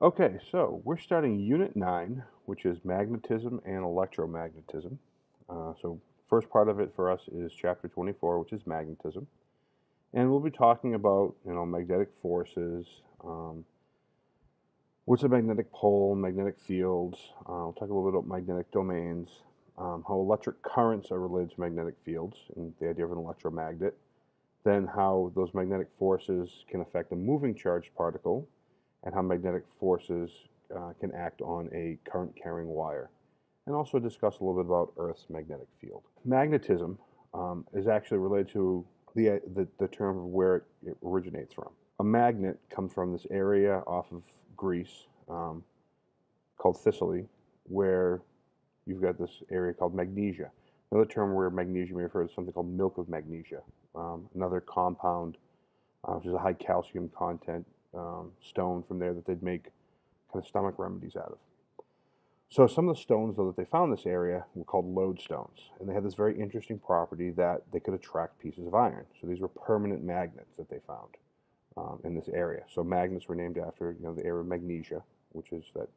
Okay, so we're starting Unit 9, which is Magnetism and Electromagnetism. So first part of it for us is Chapter 24, which is Magnetism. And we'll be talking about, magnetic forces, what's a magnetic pole, magnetic fields. We'll talk a little bit about magnetic domains, how electric currents are related to magnetic fields, and the idea of an electromagnet. Then how those magnetic forces can affect a moving charged particle, and how magnetic forces can act on a current-carrying wire, and also discuss a little bit about Earth's magnetic field. Magnetism is actually related to the term of where it originates from. A magnet comes from this area off of Greece called Sicily, where you've got this area called magnesia. Another term where magnesia may refer to something called milk of magnesia, another compound which is a high calcium content stone from there that they'd make kind of stomach remedies out of. So some of the stones, though, that they found in this area were called lodestones, and they had this very interesting property that they could attract pieces of iron. So these were permanent magnets that they found in this area. So magnets were named after, the area of magnesia, which is that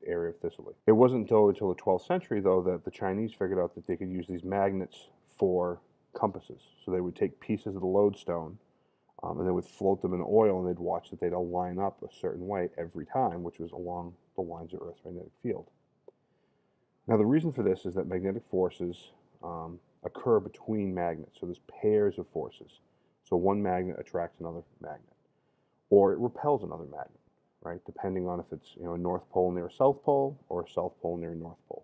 area of Thessaly. It wasn't until the 12th century, though, that the Chinese figured out that they could use these magnets for compasses. So they would take pieces of the lodestone and they would float them in oil, and they'd watch that they'd all line up a certain way every time, which was along the lines of Earth's magnetic field. Now, the reason for this is that magnetic forces occur between magnets. So there's pairs of forces. So one magnet attracts another magnet, or it repels another magnet, right? Depending on if it's a North Pole near a South Pole or a South Pole near a North Pole.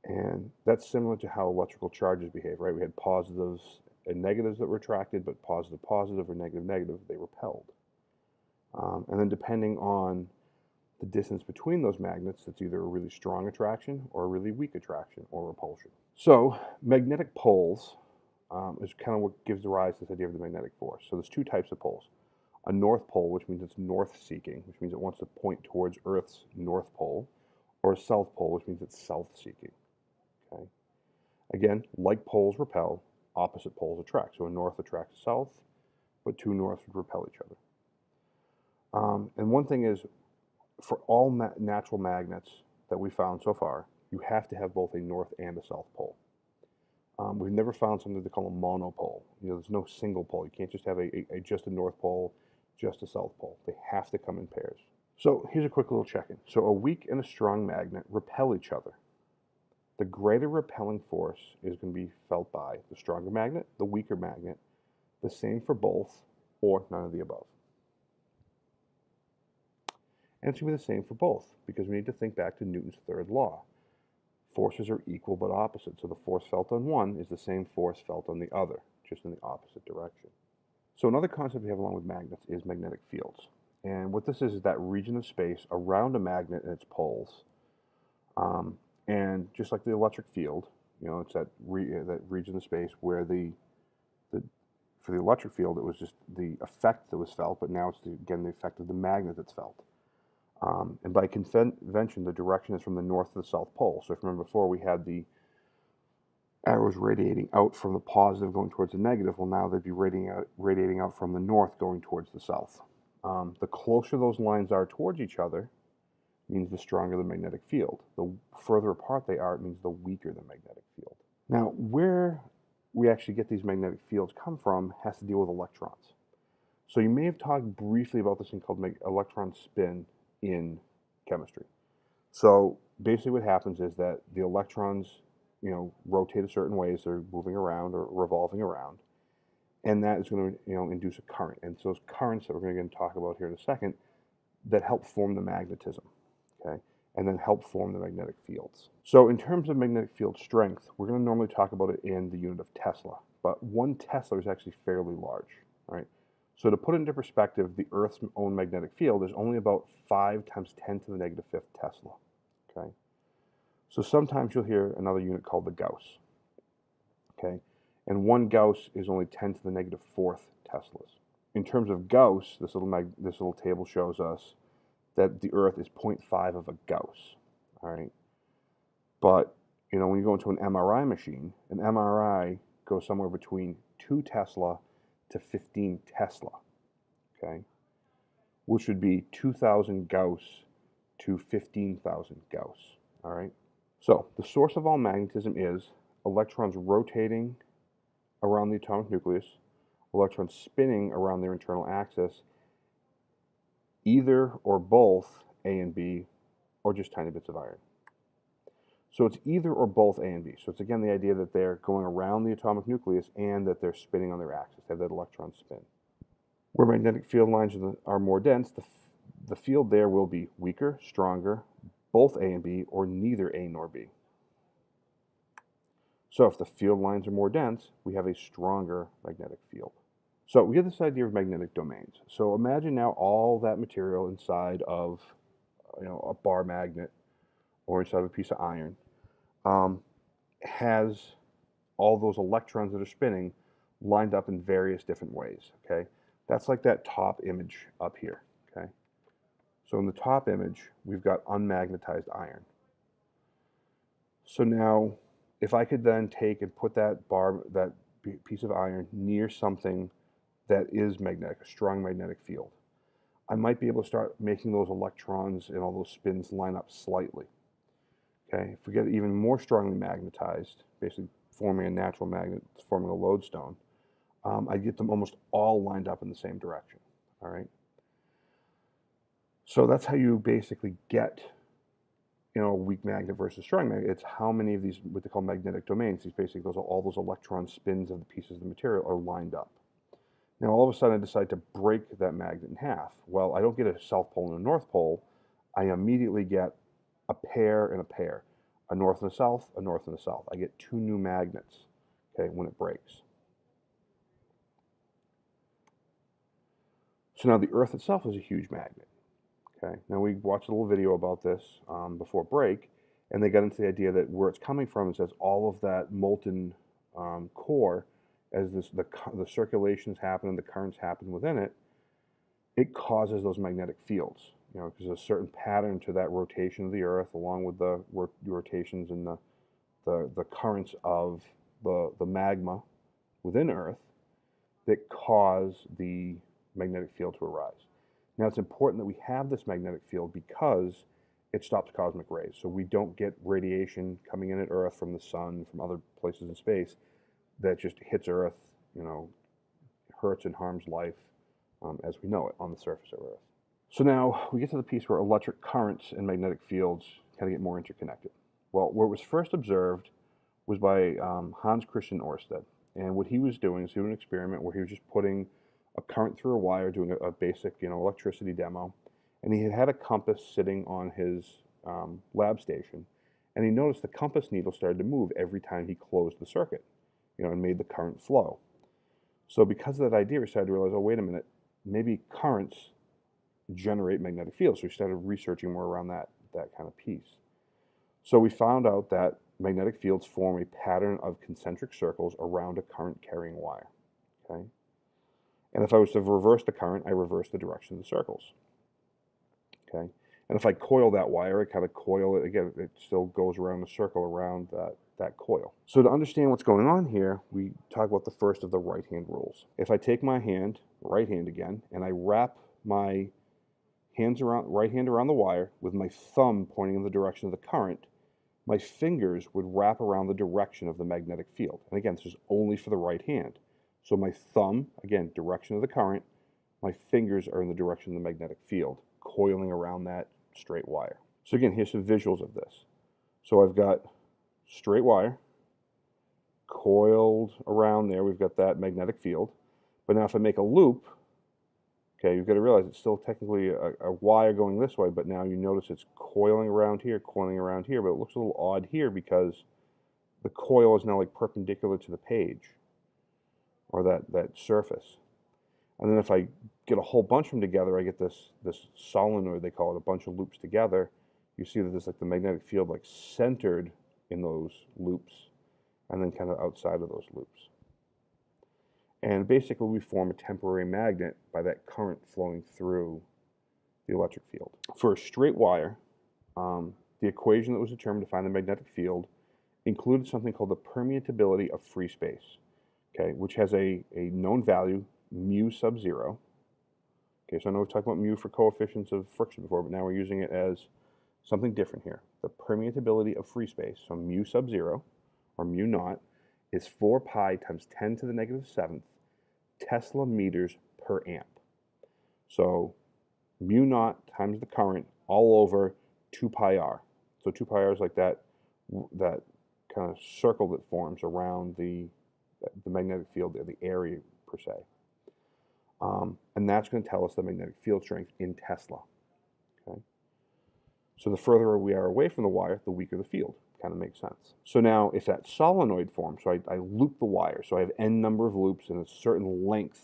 And that's similar to how electrical charges behave, right? We had positives and negatives that were attracted, but positive or negative, they repelled. And then depending on the distance between those magnets, it's either a really strong attraction or a really weak attraction or repulsion. So magnetic poles is kind of what gives rise to this idea of the magnetic force. So there's two types of poles. A north pole, which means it's north-seeking, which means it wants to point towards Earth's north pole, or a south pole, which means it's south-seeking. Okay. Again, like poles repel, opposite poles attract. So a north attracts a south, but two norths would repel each other. And one thing is, for all natural magnets that we found so far, you have to have both a north and a south pole. We've never found something they call a monopole. There's no single pole. You can't just have just a north pole, just a south pole. They have to come in pairs. So here's a quick little check-in. So a weak and a strong magnet repel each other. The greater repelling force is going to be felt by the stronger magnet, the weaker magnet, the same for both, or none of the above. And it's going to be the same for both, because we need to think back to Newton's third law. Forces are equal but opposite, so the force felt on one is the same force felt on the other, just in the opposite direction. So another concept we have along with magnets is magnetic fields. And what this is that region of space around a magnet and its poles. And just like the electric field, it's that region of space where for the electric field, it was just the effect that was felt, but now it's again the effect of the magnet that's felt. And by convention, the direction is from the north to the south pole. So if you remember before, we had the arrows radiating out from the positive going towards the negative. Well, now they'd be radiating out from the north going towards the south. The closer those lines are towards each other means the stronger the magnetic field. The further apart they are, it means the weaker the magnetic field. Now, where we actually get these magnetic fields come from has to deal with electrons. So you may have talked briefly about this thing called electron spin in chemistry. So basically what happens is that the electrons, rotate a certain way as they're moving around or revolving around, and that is going to, induce a current. And so those currents that we're going to talk about here in a second that help form the magnetism, okay, and then help form the magnetic fields. So in terms of magnetic field strength, we're going to normally talk about it in the unit of Tesla, but 1 Tesla is actually fairly large, right? So to put it into perspective, the Earth's own magnetic field is only about 5 times 10 to the negative 5th Tesla, okay? So sometimes you'll hear another unit called the Gauss, okay? And 1 Gauss is only 10 to the negative 4th Teslas. In terms of Gauss, this little table shows us that the Earth is 0.5 of a Gauss, all right? But, when you go into an MRI machine, an MRI goes somewhere between 2 Tesla to 15 Tesla, okay? which would be 2,000 Gauss to 15,000 Gauss. All right. So the source of all magnetism is electrons rotating around the atomic nucleus, electrons spinning around their internal axis, either or both A and B, or just tiny bits of iron. So it's either or both A and B. So it's again the idea that they're going around the atomic nucleus and that they're spinning on their axis, they have that electron spin. Where magnetic field lines are more dense, the field there will be weaker, stronger, both A and B, or neither A nor B. So if the field lines are more dense, we have a stronger magnetic field. So we get this idea of magnetic domains. So imagine now all that material inside of a bar magnet or inside of a piece of iron has all those electrons that are spinning lined up in various different ways. Okay, that's like that top image up here. Okay, so in the top image we've got unmagnetized iron. So now if I could then take and put that piece of iron near something that is magnetic, a strong magnetic field, I might be able to start making those electrons and all those spins line up slightly. Okay, if we get even more strongly magnetized, basically forming a natural magnet, forming a lodestone, I get them almost all lined up in the same direction. All right. So that's how you basically get, a weak magnet versus strong magnet. It's how many of these, what they call magnetic domains, these basically all those electron spins of the pieces of the material are lined up. Now all of a sudden I decide to break that magnet in half. Well, I don't get a south pole and a north pole. I immediately get a pair and a pair, a north and a south, a north and a south. I get two new magnets, okay, when it breaks. So now the Earth itself is a huge magnet. Okay, now we watched a little video about this before break, and they got into the idea that where it's coming from is as all of that molten core, as the circulations happen and the currents happen within it, it causes those magnetic fields. Because there's a certain pattern to that rotation of the Earth, along with the rotations and the currents of the magma within Earth, that cause the magnetic field to arise. Now it's important that we have this magnetic field because it stops cosmic rays. So we don't get radiation coming in at Earth from the sun, from other places in space, that just hits Earth, hurts and harms life as we know it on the surface of Earth. So now we get to the piece where electric currents and magnetic fields kind of get more interconnected. Well, where it was first observed was by Hans Christian Ørsted. And what he was doing is doing an experiment where he was just putting a current through a wire, doing a basic electricity demo. And he had a compass sitting on his lab station. And he noticed the compass needle started to move every time he closed the circuit, and made the current flow. So because of that idea, we started to realize, oh, wait a minute, maybe currents generate magnetic fields. So we started researching more around that kind of piece. So we found out that magnetic fields form a pattern of concentric circles around a current carrying wire. Okay? And if I was to reverse the current, I reverse the direction of the circles. Okay? And if I coil that wire, I kind of coil it, again, it still goes around the circle around that coil. So to understand what's going on here, we talk about the first of the right-hand rules. If I take my hand, right hand again, and I wrap my right hand around the wire with my thumb pointing in the direction of the current, my fingers would wrap around the direction of the magnetic field. And again, this is only for the right hand. So my thumb, again, direction of the current, my fingers are in the direction of the magnetic field, coiling around that straight wire. So again, here's some visuals of this. So I've got straight wire, coiled around there, we've got that magnetic field. But now if I make a loop, okay, you've got to realize it's still technically a wire going this way, but now you notice it's coiling around here, but it looks a little odd here because the coil is now like perpendicular to the page, or that surface. And then if I get a whole bunch of them together, I get this solenoid, they call it, a bunch of loops together. You see that there's like the magnetic field like centered in those loops and then kind of outside of those loops. And basically we form a temporary magnet by that current flowing through the electric field. For a straight wire, the equation that was determined to find the magnetic field included something called the permeability of free space, okay, which has a known value, mu sub 0, Okay, so I know we've talked about mu for coefficients of friction before, but now we're using it as something different here. The permeability of free space, so mu sub 0, or mu naught, is 4 pi times 10 to the negative 7th Tesla meters per amp. So mu naught times the current all over 2 pi r. So 2 pi r is like that kind of circle that forms around the magnetic field, the area per se. And that's going to tell us the magnetic field strength in Tesla. Okay? So the further we are away from the wire, the weaker the field. Kind of makes sense. So now if that solenoid forms, so I loop the wire, so I have n number of loops and a certain length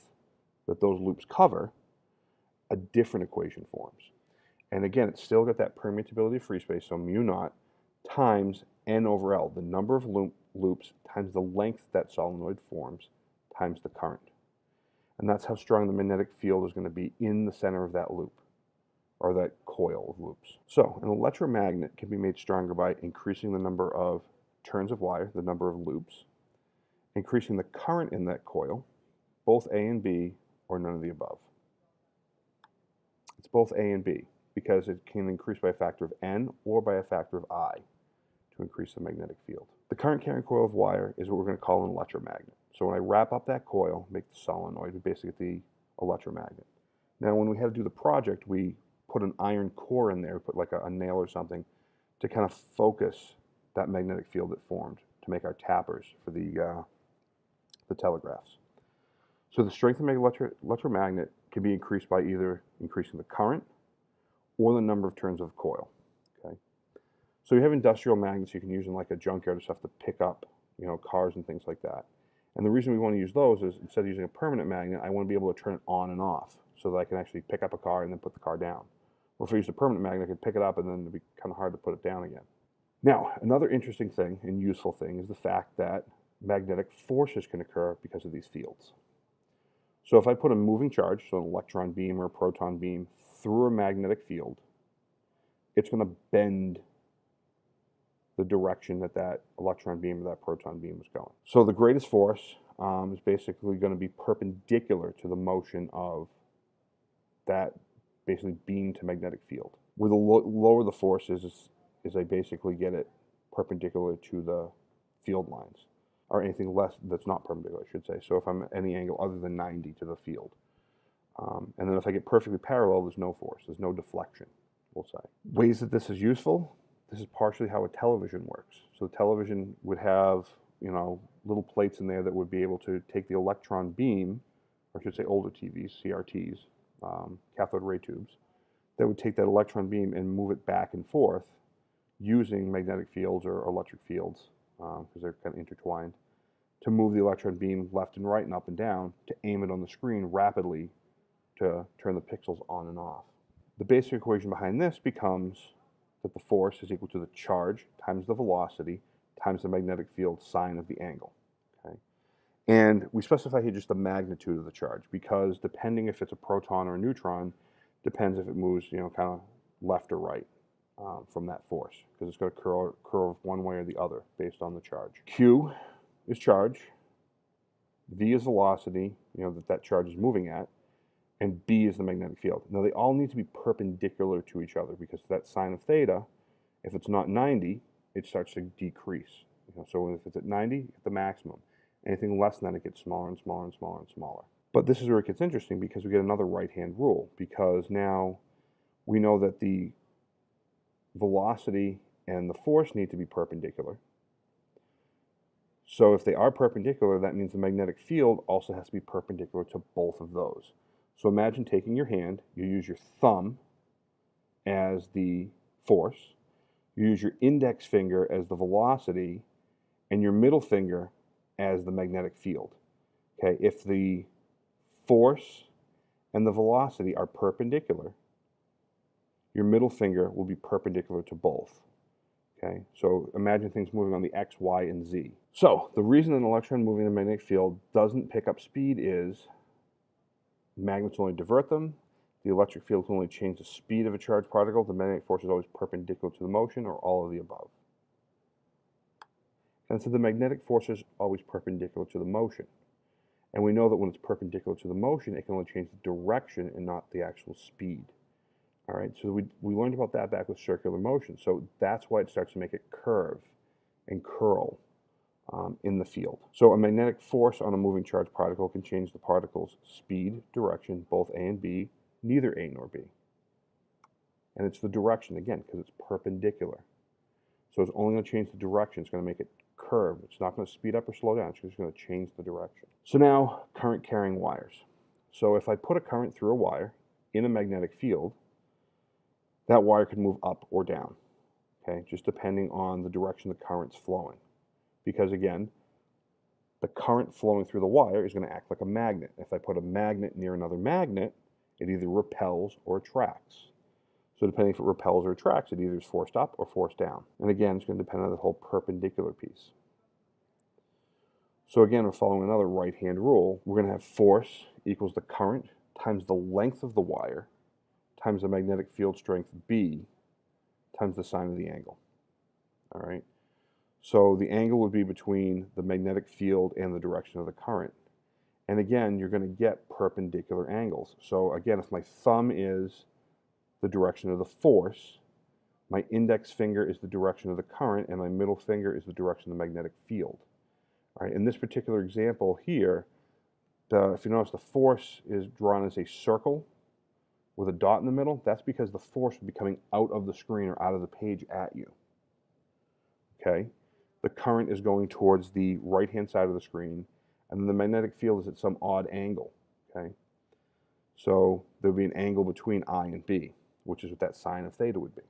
that those loops cover, a different equation forms. And again, it's still got that permeability of free space, so mu naught times n over L, the number of loops times the length that solenoid forms times the current. And that's how strong the magnetic field is going to be in the center of that loop, or that coil of loops. So an electromagnet can be made stronger by increasing the number of turns of wire, the number of loops, increasing the current in that coil, both A and B, or none of the above. It's both A and B, because it can increase by a factor of N or by a factor of I to increase the magnetic field. The current carrying coil of wire is what we're going to call an electromagnet. So when I wrap up that coil, make the solenoid, we basically get the electromagnet. Now when we had to do the project, we put an iron core in there, put like a nail or something to kind of focus that magnetic field that formed to make our tappers for the telegraphs. So the strength of the electromagnet can be increased by either increasing the current or the number of turns of the coil. Okay, so you have industrial magnets you can use in like a junkyard or stuff to pick up, cars and things like that. And the reason we want to use those is instead of using a permanent magnet, I want to be able to turn it on and off so that I can actually pick up a car and then put the car down. Or if I use a permanent magnet, I could pick it up and then it'd be kind of hard to put it down again. Now, another interesting thing and useful thing is the fact that magnetic forces can occur because of these fields. So if I put a moving charge, so an electron beam or a proton beam, through a magnetic field, it's going to bend the direction that that electron beam or that proton beam is going. So the greatest force is basically going to be perpendicular to the motion of that basically beam to magnetic field. Where the lower the force is I basically get it perpendicular to the field lines, or anything less that's not perpendicular, I should say. So if I'm at any angle other than 90 to the field. And then if I get perfectly parallel, there's no force, there's no deflection, we'll say. Ways that this is useful, this is partially how a television works. So the television would have, little plates in there that would be able to take the electron beam, or I should say older TVs, CRTs, cathode ray tubes, that would take that electron beam and move it back and forth using magnetic fields or electric fields, because they're kind of intertwined, to move the electron beam left and right and up and down to aim it on the screen rapidly to turn the pixels on and off. The basic equation behind this becomes that the force is equal to the charge times the velocity times the magnetic field sine of the angle. Okay? And we specify here just the magnitude of the charge, because depending if it's a proton or a neutron, depends if it moves, kind of left or right from that force, because it's going to curve one way or the other based on the charge. Q is charge, V is velocity, that charge is moving at, and B is the magnetic field. Now they all need to be perpendicular to each other, because that sine of theta, if it's not 90, it starts to decrease. So if it's at 90, at the maximum. Anything less than that, it gets smaller and smaller and smaller and smaller. But this is where it gets interesting, because we get another right-hand rule, because now we know that the velocity and the force need to be perpendicular. So if they are perpendicular, that means the magnetic field also has to be perpendicular to both of those. So imagine taking your hand, you use your thumb as the force, you use your index finger as the velocity, and your middle finger as the magnetic field. Okay, if the force and the velocity are perpendicular, your middle finger will be perpendicular to both. Okay, so imagine things moving on the X, Y, and Z. So the reason an electron moving in a magnetic field doesn't pick up speed is magnets only divert them, the electric field can only change the speed of a charged particle, the magnetic force is always perpendicular to the motion, or all of the above. And so the magnetic force is always perpendicular to the motion. And we know that when it's perpendicular to the motion, it can only change the direction and not the actual speed. All right, so we learned about that back with circular motion. So that's why it starts to make it curve and curl in the field. So a magnetic force on a moving charged particle can change the particle's speed, direction, both A and B, neither A nor B. And it's the direction, again, because it's perpendicular. So it's only going to change the direction. It's going to make it curve. It's not going to speed up or slow down. It's just going to change the direction. So now, current carrying wires. So if I put a current through a wire in a magnetic field, that wire can move up or down, okay, just depending on the direction the current's flowing. Because again, the current flowing through the wire is going to act like a magnet. If I put a magnet near another magnet, it either repels or attracts. So depending if it repels or attracts, it either is forced up or forced down. And again, it's going to depend on the whole perpendicular piece. So again, we're following another right-hand rule. We're going to have force equals the current times the length of the wire times the magnetic field strength B times the sine of the angle. All right. So the angle would be between the magnetic field and the direction of the current. And again, you're going to get perpendicular angles. So again, if my thumb is the direction of the force, my index finger is the direction of the current, and my middle finger is the direction of the magnetic field. All right. In this particular example here, if you notice, the force is drawn as a circle with a dot in the middle. That's because the force would be coming out of the screen or out of the page at you. Okay? The current is going towards the right-hand side of the screen, and then the magnetic field is at some odd angle. Okay? So there would be an angle between I and B, which is what that sine of theta would be.